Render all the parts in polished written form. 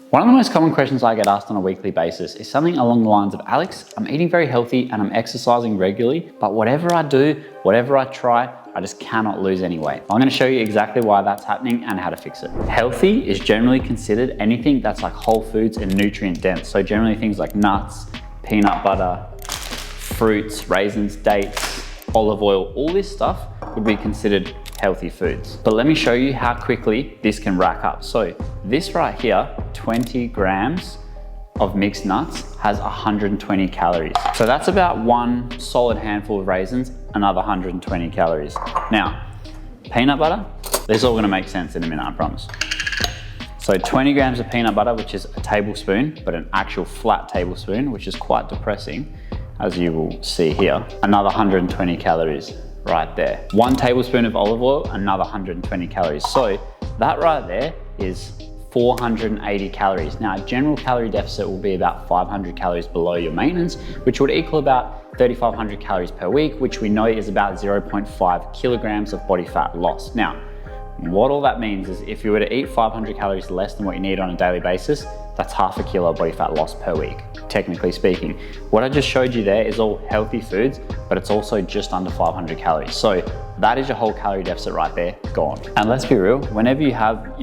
One of the most common questions I get asked on a weekly basis is something along the lines of, Alex, I'm eating very healthy and I'm exercising regularly, but whatever I do, whatever I try, I just cannot lose any weight. I'm gonna show you exactly why that's happening and how to fix it. Healthy is generally considered anything that's like whole foods and nutrient dense. So generally things like nuts, peanut butter, fruits, raisins, dates, olive oil, all this stuff would be considered healthy foods. But let me show you how quickly this can rack up. So this right here, 20 grams of mixed nuts has 120 calories. So that's about one solid handful of raisins, another 120 calories. Now, peanut butter, this is all gonna make sense in a minute, I promise. So 20 grams of peanut butter, which is a tablespoon, but an actual flat tablespoon, which is quite depressing, as you will see here, another 120 calories right there. 1 tablespoon of olive oil, another 120 calories. So that right there is 480 calories. Now, a general calorie deficit will be about 500 calories below your maintenance, which would equal about 3,500 calories per week, which we know is about 0.5 kilograms of body fat loss. Now, what all that means is if you were to eat 500 calories less than what you need on a daily basis, that's half a kilo of body fat loss per week, technically speaking. What I just showed you there is all healthy foods, but it's also just under 500 calories. So that is your whole calorie deficit right there, gone. And let's be real, whenever you have,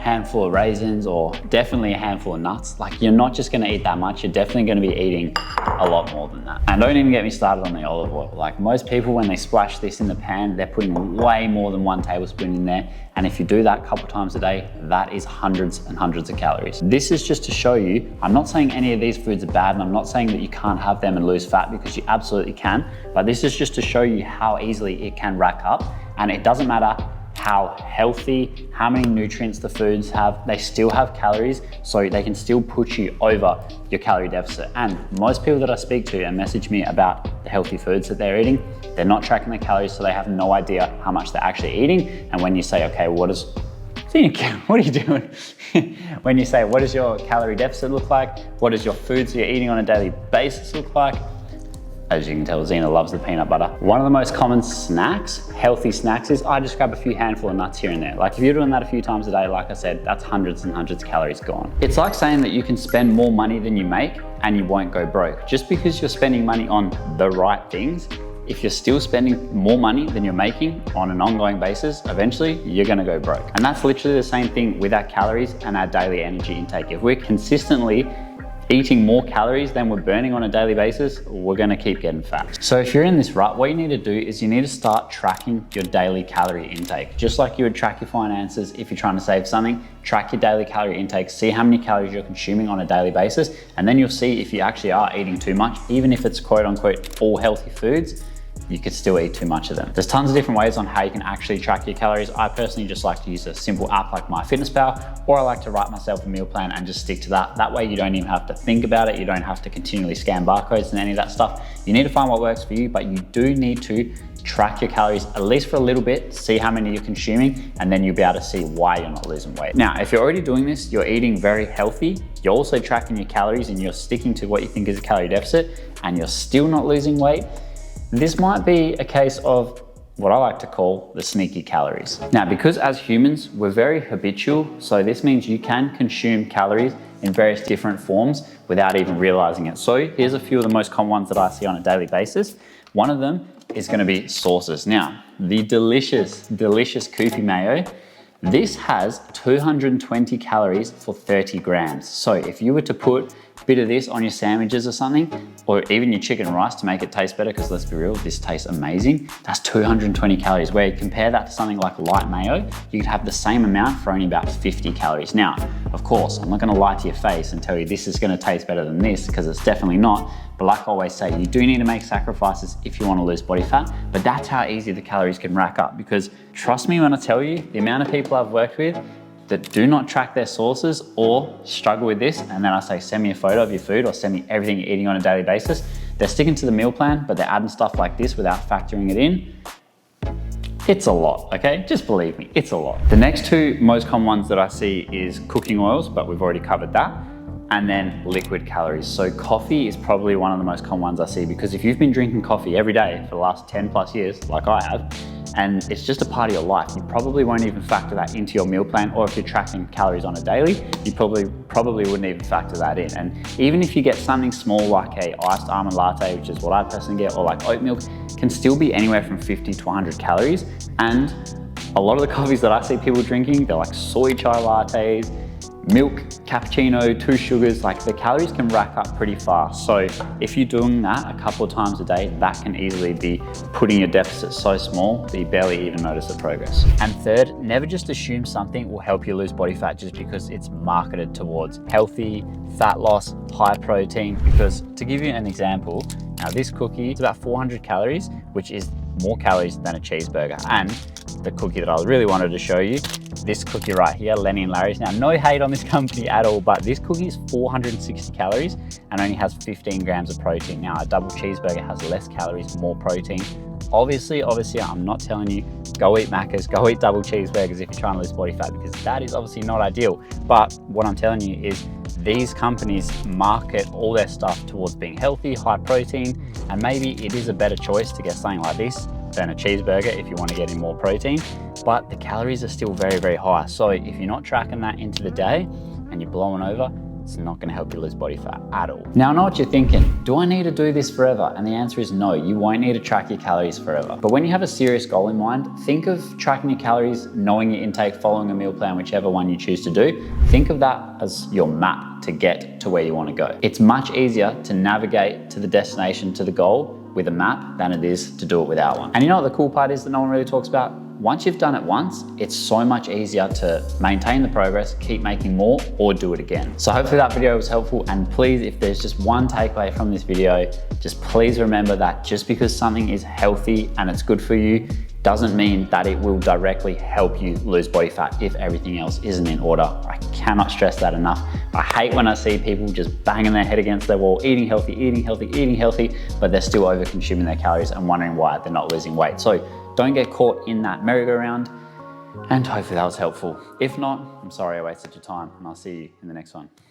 handful of raisins or definitely a handful of nuts, like you're not just gonna eat that much, you're definitely gonna be eating a lot more than that. And don't even get me started on the olive oil. Like most people, when they splash this in the pan, they're putting way more than 1 tablespoon in there. And if you do that a couple times a day, that is hundreds and hundreds of calories. This is just to show you, I'm not saying any of these foods are bad, and I'm not saying that you can't have them and lose fat, because you absolutely can, but this is just to show you how easily it can rack up. And it doesn't matter how healthy, how many nutrients the foods have, they still have calories, so they can still put you over your calorie deficit. And most people that I speak to and message me about the healthy foods that they're eating, they're not tracking their calories, so they have no idea how much they're actually eating. And when you say, okay, what are you doing? When you say, what does your calorie deficit look like? What does your foods you're eating on a daily basis look like? As you can tell, Zena loves the peanut butter. One of the most common snacks, healthy snacks, is I just grab a few handful of nuts here and there. Like if you're doing that a few times a day, like I said, that's hundreds and hundreds of calories gone. It's like saying that you can spend more money than you make and you won't go broke. Just because you're spending money on the right things, if you're still spending more money than you're making on an ongoing basis, eventually you're gonna go broke. And that's literally the same thing with our calories and our daily energy intake. If we're consistently eating more calories than we're burning on a daily basis, we're gonna keep getting fat. So if you're in this rut, what you need to do is you need to start tracking your daily calorie intake. Just like you would track your finances if you're trying to save something, track your daily calorie intake, see how many calories you're consuming on a daily basis, and then you'll see if you actually are eating too much. Even if it's quote unquote all healthy foods, you could still eat too much of them. There's tons of different ways on how you can actually track your calories. I personally just like to use a simple app like MyFitnessPal, or I like to write myself a meal plan and just stick to that. That way you don't even have to think about it. You don't have to continually scan barcodes and any of that stuff. You need to find what works for you, but you do need to track your calories at least for a little bit, see how many you're consuming, and then you'll be able to see why you're not losing weight. Now, if you're already doing this, you're eating very healthy, you're also tracking your calories and you're sticking to what you think is a calorie deficit, and you're still not losing weight, this might be a case of what I like to call the sneaky calories. Now, because as humans, we're very habitual, so this means you can consume calories in various different forms without even realizing it. So here's a few of the most common ones that I see on a daily basis. One of them is gonna be sauces. Now, the delicious, delicious Koopy mayo, this has 220 calories for 30 grams. So if you were to put a bit of this on your sandwiches or something, or even your chicken and rice to make it taste better, because let's be real, this tastes amazing, that's 220 calories. Where you compare that to something like light mayo, you could have the same amount for only about 50 calories. Now, of course, I'm not gonna lie to your face and tell you this is gonna taste better than this, because it's definitely not. But like I always say, you do need to make sacrifices if you wanna lose body fat, but that's how easy the calories can rack up. Because trust me when I tell you, the amount of people I've worked with that do not track their sources or struggle with this, and then I say, send me a photo of your food or send me everything you're eating on a daily basis, they're sticking to the meal plan, but they're adding stuff like this without factoring it in. It's a lot, okay? Just believe me, it's a lot. The next two most common ones that I see is cooking oils, but we've already covered that, and then liquid calories. So coffee is probably one of the most common ones I see, because if you've been drinking coffee every day for the last 10 plus years, like I have, and it's just a part of your life. You probably won't even factor that into your meal plan, or if you're tracking calories on a daily, you probably wouldn't even factor that in. And even if you get something small like a iced almond latte, which is what I personally get, or like oat milk, can still be anywhere from 50 to 100 calories. And a lot of the coffees that I see people drinking, they're like soy chai lattes, milk, cappuccino, 2 sugars, like the calories can rack up pretty fast. So if you're doing that a couple of times a day, that can easily be putting your deficit so small that you barely even notice the progress. And third, never just assume something will help you lose body fat just because it's marketed towards healthy, fat loss, high protein. Because to give you an example, now this cookie is about 400 calories, which is more calories than a cheeseburger. And the cookie that I really wanted to show you, this cookie right here, Lenny and Larry's. Now, no hate on this company at all, but this cookie is 460 calories and only has 15 grams of protein. Now, a double cheeseburger has less calories, more protein. Obviously, I'm not telling you, go eat Macca's, go eat double cheeseburgers if you're trying to lose body fat, because that is obviously not ideal. But what I'm telling you is these companies market all their stuff towards being healthy, high protein, and maybe it is a better choice to get something like this than a cheeseburger if you want to get in more protein, but the calories are still very, very high. So if you're not tracking that into the day and you're blowing over, it's not going to help you lose body fat at all. Now, I know what you're thinking. Do I need to do this forever? And the answer is no, you won't need to track your calories forever. But when you have a serious goal in mind, think of tracking your calories, knowing your intake, following a meal plan, whichever one you choose to do. Think of that as your map to get to where you want to go. It's much easier to navigate to the destination, to the goal, with a map than it is to do it without one. And you know what the cool part is that no one really talks about? Once you've done it once, it's so much easier to maintain the progress, keep making more, or do it again. So hopefully that video was helpful, and please, if there's just one takeaway from this video, just please remember that just because something is healthy and it's good for you, doesn't mean that it will directly help you lose body fat if everything else isn't in order. I cannot stress that enough. I hate when I see people just banging their head against their wall, eating healthy, but they're still over consuming their calories and wondering why they're not losing weight. So don't get caught in that merry-go-round, and hopefully that was helpful. If not, I'm sorry I wasted your time, and I'll see you in the next one.